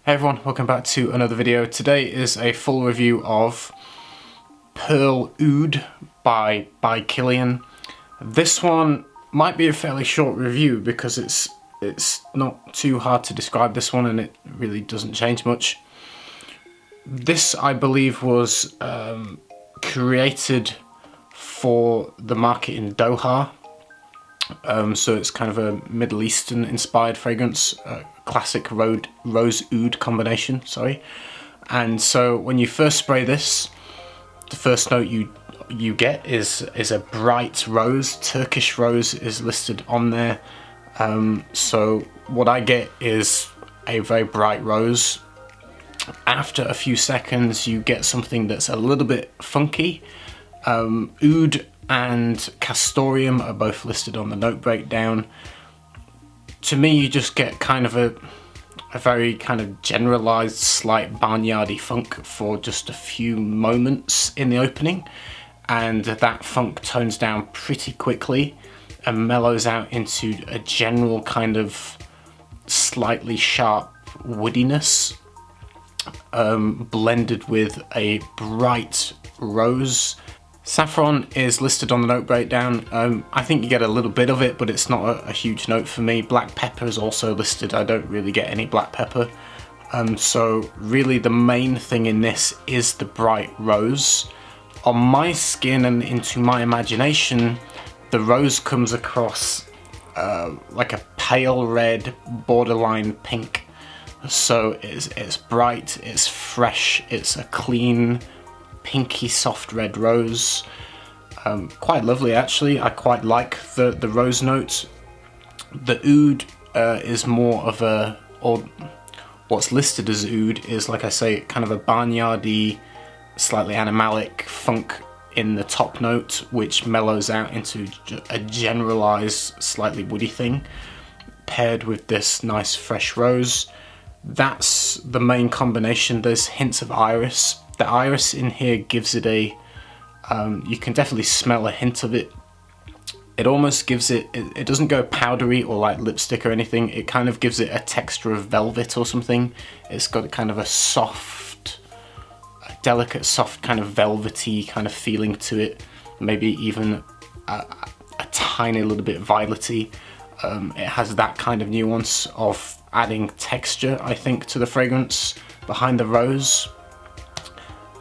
Hey everyone, welcome back to another video. Today is a full review of Pearl Oud by Kilian. This one might be a fairly short review because it's not too hard to describe this one and it really doesn't change much. This, I believe, was created for the market in Doha. So it's kind of a Middle Eastern inspired fragrance, classic rose oud combination, sorry. And so when you first spray this, the first note you get is a bright rose. Turkish rose is listed on there. So what I get is a very bright rose. After a few seconds you get something that's a little bit funky. Oud and Castoreum are both listed on the note breakdown. To me, you just get kind of a very kind of generalized, slight barnyardy funk for just a few moments in the opening, and that funk tones down pretty quickly and mellows out into a general kind of slightly sharp woodiness, blended with a bright rose. Saffron is listed on the note breakdown. I think you get a little bit of it, but it's not a huge note for me. Black pepper is also listed. I don't really get any black pepper. So really the main thing in this is the bright rose. On my skin and into my imagination, the rose comes across like a pale red, borderline pink. So it's bright, it's fresh, it's a clean, pinky soft red rose. Quite lovely actually. I quite like the rose note. The oud is more of a, or what's listed as oud is, like I say, kind of a barnyardy, slightly animalic funk in the top note, which mellows out into a generalized, slightly woody thing, paired with this nice fresh rose. That's the main combination. There's hints of iris. The iris in here gives it a, you can definitely smell a hint of it. It almost gives it, it doesn't go powdery or like lipstick or anything. It kind of gives it a texture of velvet or something. It's got kind of a soft, a delicate, soft kind of velvety kind of feeling to it. Maybe even a tiny little bit violety. It has that kind of nuance of adding texture, I think, to the fragrance behind the rose.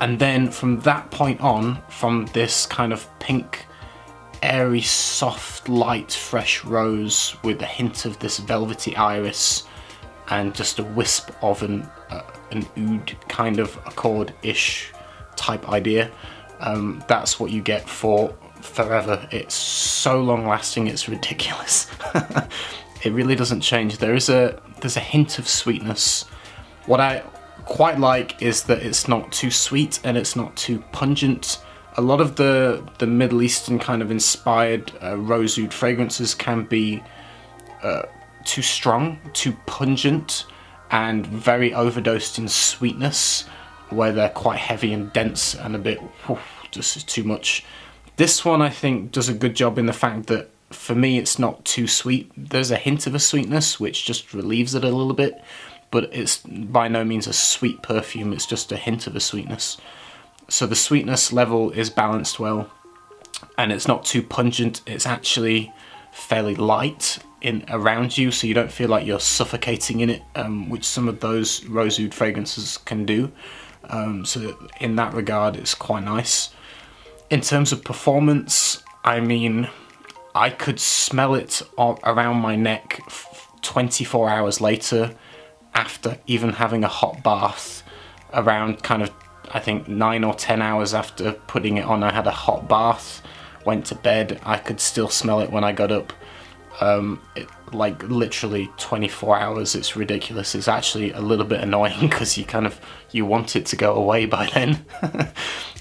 And then from that point on, from this kind of pink, airy, soft, light, fresh rose with a hint of this velvety iris and just a wisp of an oud kind of accord-ish type idea, that's what you get for forever. It's so long lasting, it's ridiculous. It really doesn't change. There's a hint of sweetness. What I quite like is that it's not too sweet and it's not too pungent. A lot of the Middle Eastern kind of inspired rose oud fragrances can be too strong, too pungent, and very overdosed in sweetness, where they're quite heavy and dense and a bit just too much. This one, I think, does a good job in the fact that for me it's not too sweet. There's a hint of a sweetness which just relieves it a little bit, but it's by no means a sweet perfume, it's just a hint of a sweetness. So the sweetness level is balanced well, and it's not too pungent. It's actually fairly light in around you, so you don't feel like you're suffocating in it, which some of those rose oud fragrances can do. So in that regard, it's quite nice. In terms of performance, I mean, I could smell it around my neck 24 hours later, after even having a hot bath. Around kind of, I think 9 or 10 hours after putting it on, I had a hot bath, went to bed, I could still smell it when I got up. Like literally 24 hours, it's ridiculous. It's actually a little bit annoying because you want it to go away by then.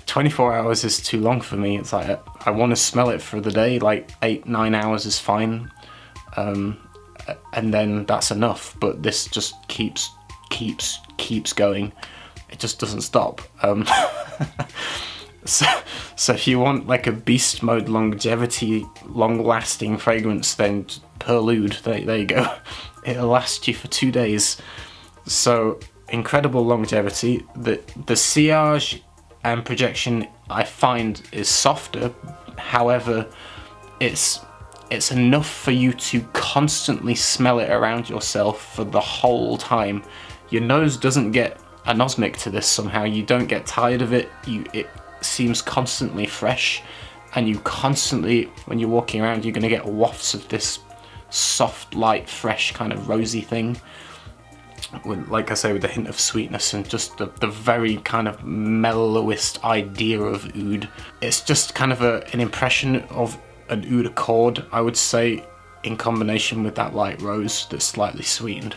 24 hours is too long for me. It's like, I want to smell it for the day, like 8-9 hours is fine. And then that's enough, but this just keeps going. It just doesn't stop. So if you want like a beast mode longevity, long-lasting fragrance, then Pearl Oud, there you go. It'll last you for 2 days. So incredible longevity. The sillage and projection I find is softer, however it's enough for you to constantly smell it around yourself for the whole time. Your nose doesn't get anosmic to this somehow. You don't get tired of it. It seems constantly fresh, and you constantly, when you're walking around, you're going to get wafts of this soft, light, fresh kind of rosy thing, with, like I say, with a hint of sweetness and just the very kind of mellowest idea of oud. It's just kind of an impression of an oud accord, I would say, in combination with that light rose that's slightly sweetened.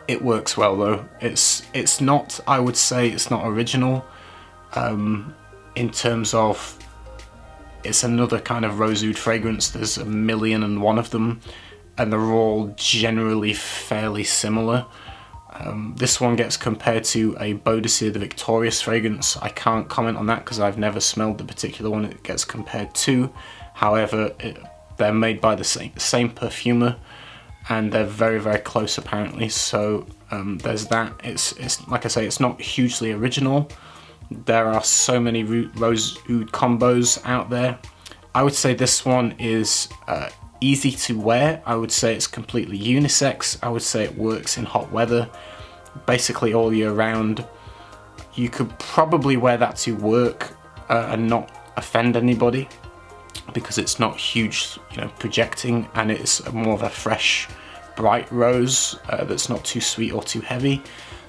It works well though. It's not, I would say, it's not original in terms of, it's another kind of rose oud fragrance. There's 1,000,001 of them, and they're all generally fairly similar. This one gets compared to a Bodicea, the Victorious fragrance. I can't comment on that because I've never smelled the particular one it gets compared to. However, they're made by the same perfumer, and they're very, very close apparently. So there's that. It's like I say, it's not hugely original. There are so many rose oud combos out there. I would say this one is easy to wear. I would say it's completely unisex. I would say it works in hot weather, basically all year round. You could probably wear that to work and not offend anybody, because it's not huge, projecting, and it's more of a fresh, bright rose that's not too sweet or too heavy.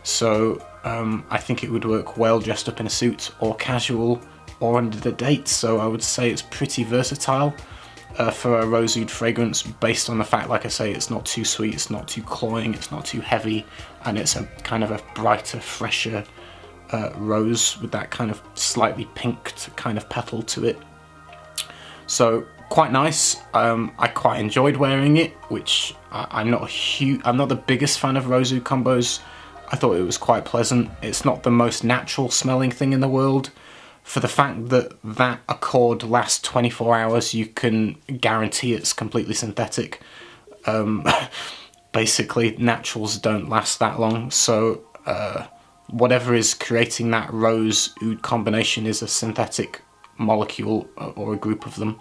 So I think it would work well dressed up in a suit, or casual, or under the date. So I would say it's pretty versatile for a rose oud fragrance, based on the fact, like I say, it's not too sweet, it's not too cloying, it's not too heavy, and it's a kind of a brighter, fresher rose with that kind of slightly pinked kind of petal to it. So quite nice. I quite enjoyed wearing it, which I'm not the biggest fan of rose oud combos. I thought it was quite pleasant. It's not the most natural smelling thing in the world. For the fact that accord lasts 24 hours, you can guarantee it's completely synthetic. Basically, naturals don't last that long, so whatever is creating that rose oud combination is a synthetic molecule or a group of them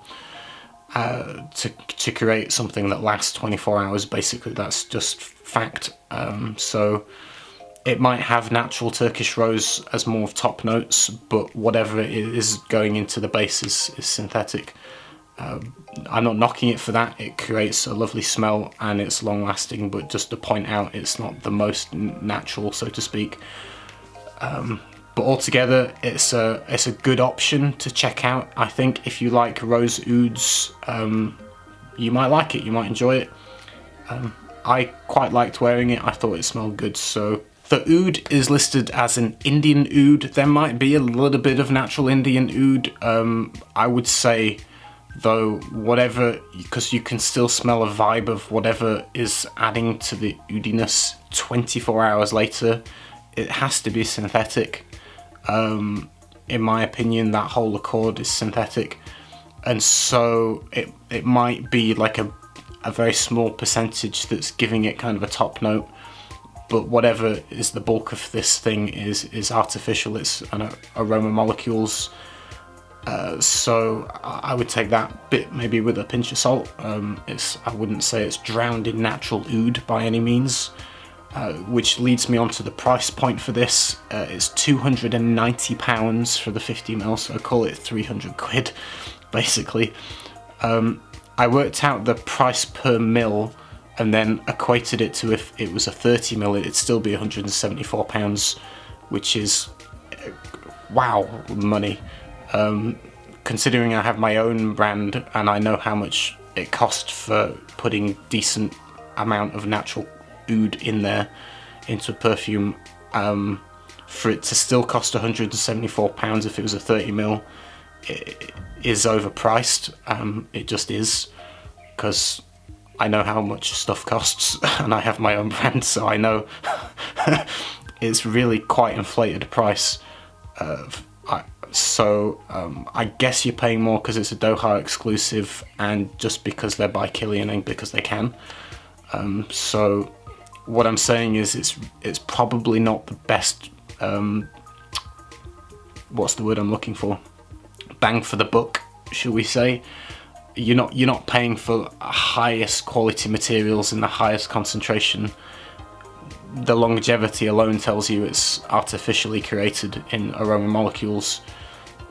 to create something that lasts 24 hours. Basically, that's just fact. So it might have natural Turkish rose as more of top notes, but whatever it is going into the base is synthetic. I'm not knocking it for that. It creates a lovely smell and it's long lasting, but just to point out, it's not the most natural, so to speak. But altogether, it's a good option to check out. I think if you like rose ouds, you might like it, you might enjoy it. I quite liked wearing it. I thought it smelled good. So the oud is listed as an Indian oud. There might be a little bit of natural Indian oud. I would say, though, whatever, because you can still smell a vibe of whatever is adding to the oudiness 24 hours later. It has to be synthetic. In my opinion, that whole accord is synthetic, and so it might be like a very small percentage that's giving it kind of a top note, but whatever is the bulk of this thing is artificial. It's an aroma molecules, so I would take that bit maybe with a pinch of salt. I wouldn't say it's drowned in natural oud by any means. Which leads me on to the price point for this. It's £290 for the 50ml, so I call it 300 quid, basically. I worked out the price per mil and then equated it to, if it was a 30ml, it'd still be £174, which is, wow, money. Considering I have my own brand and I know how much it costs for putting decent amount of natural oud in there into a perfume, for it to still cost £174 if it was a 30ml, it is overpriced. It just is, because I know how much stuff costs and I have my own brand, so I know it's really quite inflated price. So I guess you're paying more because it's a Doha exclusive and just because they're by Kilian and because they can. So what I'm saying is it's probably not the best, what's the word I'm looking for? Bang for the buck, shall we say. You're not paying for highest quality materials in the highest concentration. The longevity alone tells you it's artificially created in aroma molecules.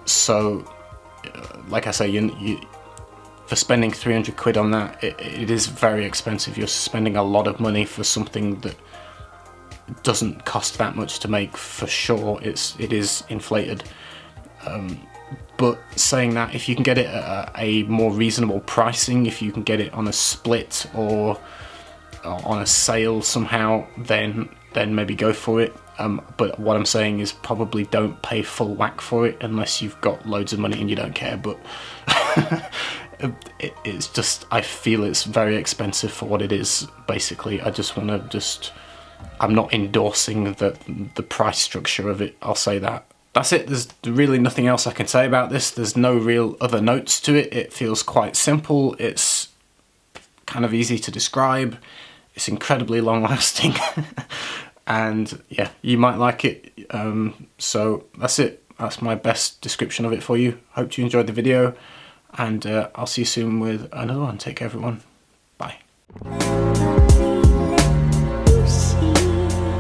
So, like I say, you for spending 300 quid on that, it is very expensive. You're spending a lot of money for something that doesn't cost that much to make, for sure. It is inflated. But saying that, if you can get it at a more reasonable pricing, if you can get it on a split or on a sale somehow, then maybe go for it. But what I'm saying is probably don't pay full whack for it unless you've got loads of money and you don't care. But it's just, I feel it's very expensive for what it is, basically. I just want to I'm not endorsing the price structure of it, I'll say that. That's it. There's really nothing else I can say about this. There's no real other notes to it. It feels quite simple. It's kind of easy to describe. It's incredibly long lasting. And yeah, you might like it. So that's it. That's my best description of it for you. Hope you enjoyed the video, and I'll see you soon with another one. Take care, everyone. Bye.